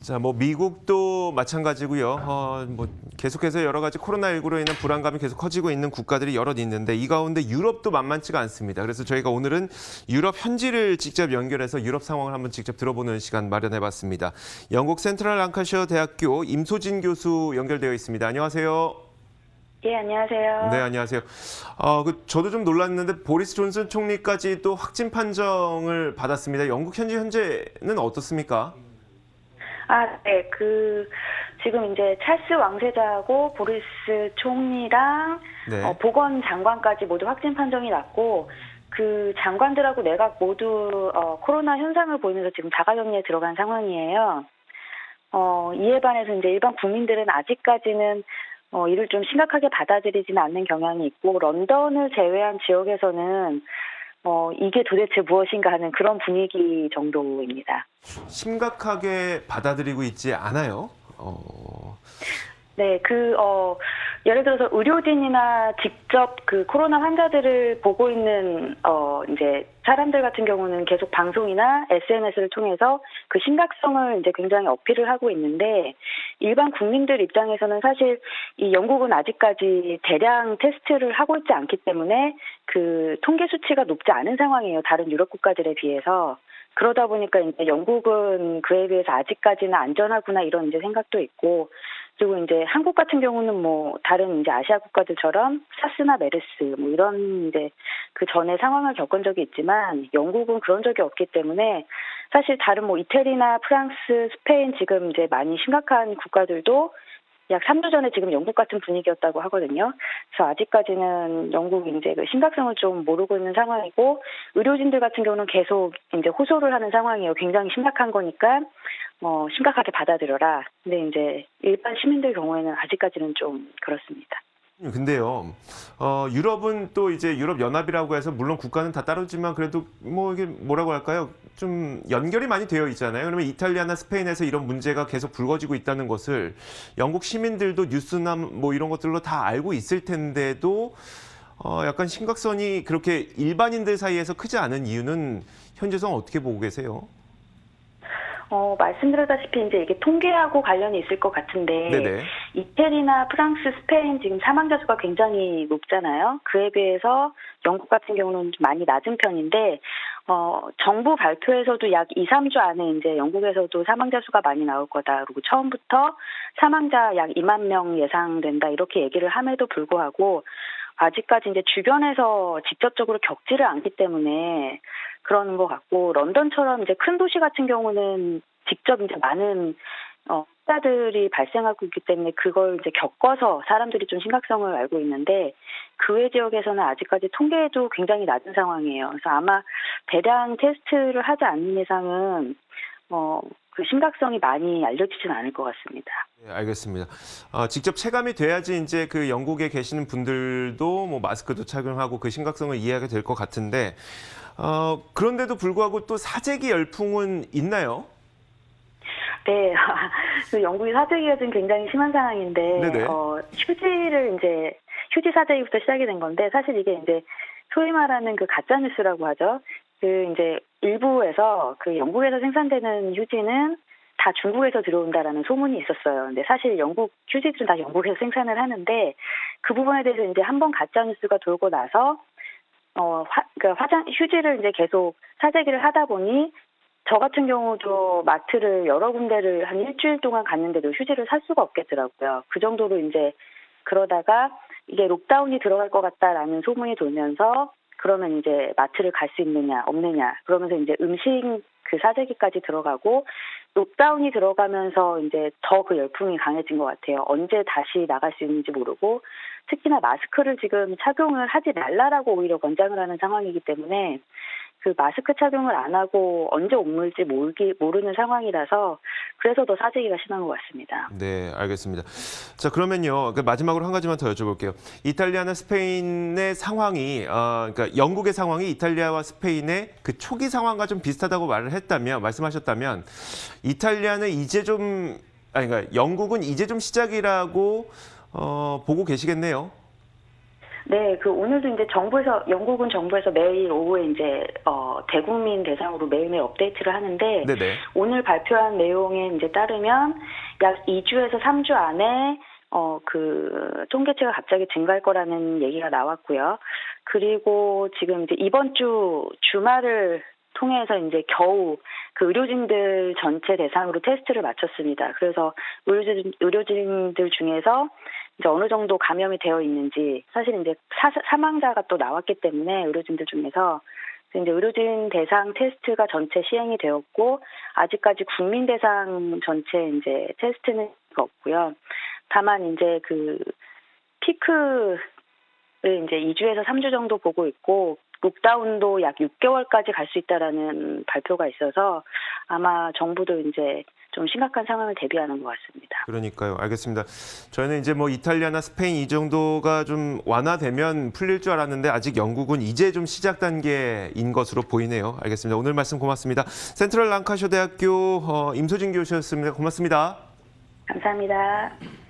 자, 뭐 미국도 마찬가지고요. 뭐 계속해서 여러 가지 코로나19로 인한 불안감이 계속 커지고 있는 국가들이 여럿 있는데 이 가운데 유럽도 만만치가 않습니다. 그래서 저희가 오늘은 유럽 현지를 직접 연결해서 유럽 상황을 한번 직접 들어보는 시간 마련해봤습니다. 영국 센트럴 랑카셔 대학교 임소진 교수 연결되어 있습니다. 안녕하세요. 예, 안녕하세요. 네, 안녕하세요. 저도 좀 놀랐는데 보리스 존슨 총리까지 또 확진 판정을 받았습니다. 영국 현재는 어떻습니까? 네, 지금 이제 찰스 왕세자하고 보리스 총리랑 네. 보건 장관까지 모두 확진 판정이 났고, 그 장관들하고 내각 모두 코로나 현상을 보이면서 지금 자가격리에 들어간 상황이에요. 이에 반해서 이제 일반 국민들은 아직까지는 이를 좀 심각하게 받아들이지는 않는 경향이 있고, 런던을 제외한 지역에서는 이게 도대체 무엇인가 하는 그런 분위기 정도입니다. 심각하게 받아들이고 있지 않아요. 네, 예를 들어서 의료진이나 직접 그 코로나 환자들을 보고 있는, 이제 사람들 같은 경우는 계속 방송이나 SNS를 통해서 그 심각성을 이제 굉장히 어필을 하고 있는데, 일반 국민들 입장에서는 사실 이 영국은 아직까지 대량 테스트를 하고 있지 않기 때문에 그 통계 수치가 높지 않은 상황이에요. 다른 유럽 국가들에 비해서. 그러다 보니까 이제 영국은 그에 비해서 아직까지는 안전하구나 이런 이제 생각도 있고, 그리고 이제 한국 같은 경우는 뭐 다른 이제 아시아 국가들처럼 사스나 메르스 뭐 이런 이제 그 전에 상황을 겪은 적이 있지만 영국은 그런 적이 없기 때문에 사실 다른 뭐 이태리나 프랑스, 스페인 지금 이제 많이 심각한 국가들도 약 3주 전에 지금 영국 같은 분위기였다고 하거든요. 그래서 아직까지는 영국이 이제 그 심각성을 좀 모르고 있는 상황이고, 의료진들 같은 경우는 계속 이제 호소를 하는 상황이에요. 굉장히 심각한 거니까 심각하게 받아들여라. 근데 이제 일반 시민들 경우에는 아직까지는 좀 그렇습니다. 근데요, 유럽은 또 이제 유럽 연합이라고 해서 물론 국가는 다 따르지만 그래도 뭐 이게 뭐라고 할까요? 좀 연결이 많이 되어 있잖아요. 그러면 이탈리아나 스페인에서 이런 문제가 계속 불거지고 있다는 것을 영국 시민들도 뉴스나 뭐 이런 것들로 다 알고 있을 텐데도 약간 심각성이 그렇게 일반인들 사이에서 크지 않은 이유는 현재성 어떻게 보고 계세요? 말씀드렸다시피 이제 이게 통계하고 관련이 있을 것 같은데, 네네. 이태리나 프랑스, 스페인 지금 사망자 수가 굉장히 높잖아요. 그에 비해서 영국 같은 경우는 좀 많이 낮은 편인데, 정부 발표에서도 약 2, 3주 안에 이제 영국에서도 사망자 수가 많이 나올 거다. 그리고 처음부터 사망자 약 2만 명 예상된다. 이렇게 얘기를 함에도 불구하고 아직까지 이제 주변에서 직접적으로 겪지를 않기 때문에 그러는 것 같고, 런던처럼 이제 큰 도시 같은 경우는 직접 이제 많은 환자들이 발생하고 있기 때문에 그걸 이제 겪어서 사람들이 좀 심각성을 알고 있는데, 그 외 지역에서는 아직까지 통계도 굉장히 낮은 상황이에요. 그래서 아마 대량 테스트를 하지 않는 이상은 그 심각성이 많이 알려지지는 않을 것 같습니다. 네, 알겠습니다. 직접 체감이 돼야지 이제 그 영국에 계시는 분들도 뭐 마스크도 착용하고 그 심각성을 이해하게 될 것 같은데, 그런데도 불구하고 또 사재기 열풍은 있나요? 네, 영국이 사재기가 지금 굉장히 심한 상황인데, 네네. 휴지 사재기부터 시작이 된 건데, 사실 이게 이제 소위 말하는 그 가짜 뉴스라고 하죠. 그 이제 일부에서 그 영국에서 생산되는 휴지는 다 중국에서 들어온다라는 소문이 있었어요. 근데 사실 영국 휴지들은 다 영국에서 생산을 하는데, 그 부분에 대해서 이제 한번 가짜 뉴스가 돌고 나서 휴지를 이제 계속 사재기를 하다 보니, 저 같은 경우도 마트를 여러 군데를 한 일주일 동안 갔는데도 휴지를 살 수가 없겠더라고요. 그 정도로 이제 그러다가 이게 록다운이 들어갈 것 같다라는 소문이 돌면서, 그러면 이제 마트를 갈 수 있느냐 없느냐 그러면서 이제 음식 그 사재기까지 들어가고, 록다운이 들어가면서 이제 더 그 열풍이 강해진 것 같아요. 언제 다시 나갈 수 있는지 모르고, 특히나 마스크를 지금 착용을 하지 말라라고 오히려 권장을 하는 상황이기 때문에 그 마스크 착용을 안 하고 언제 옮을지 모르는 상황이라서, 그래서 더 사재기가 심한 것 같습니다. 네, 알겠습니다. 자, 그러면요. 그 마지막으로 한 가지만 더 여쭤볼게요. 이탈리아나 스페인의 상황이, 그러니까 영국의 상황이 이탈리아와 스페인의 그 초기 상황과 좀 비슷하다고 말씀하셨다면, 이탈리아는 이제 좀, 그러니까 영국은 이제 좀 시작이라고 보고 계시겠네요. 네, 그 오늘도 이제 영국은 정부에서 매일 오후에 이제 대국민 대상으로 매일매일 업데이트를 하는데 네네. 오늘 발표한 내용에 이제 따르면 약 2주에서 3주 안에 그 통계치가 갑자기 증가할 거라는 얘기가 나왔고요. 그리고 지금 이제 이번 주 주말을 통해서 이제 겨우 그 의료진들 전체 대상으로 테스트를 마쳤습니다. 그래서 의료진들 중에서 이제 어느 정도 감염이 되어 있는지 사실 이제 사망자가 또 나왔기 때문에 의료진들 중에서 이제 의료진 대상 테스트가 전체 시행이 되었고 아직까지 국민 대상 전체 이제 테스트는 없고요. 다만 이제 그 피크를 이제 2주에서 3주 정도 보고 있고 록다운도 약 6개월까지 갈 수 있다라는 발표가 있어서 아마 정부도 이제 좀 심각한 상황을 대비하는 것 같습니다. 그러니까요. 알겠습니다. 저희는 이제 뭐 이탈리아나 스페인 이 정도가 좀 완화되면 풀릴 줄 알았는데 아직 영국은 이제 좀 시작 단계인 것으로 보이네요. 알겠습니다. 오늘 말씀 고맙습니다. 센트럴 랑카셔 대학교 임소진 교수였습니다. 고맙습니다. 감사합니다.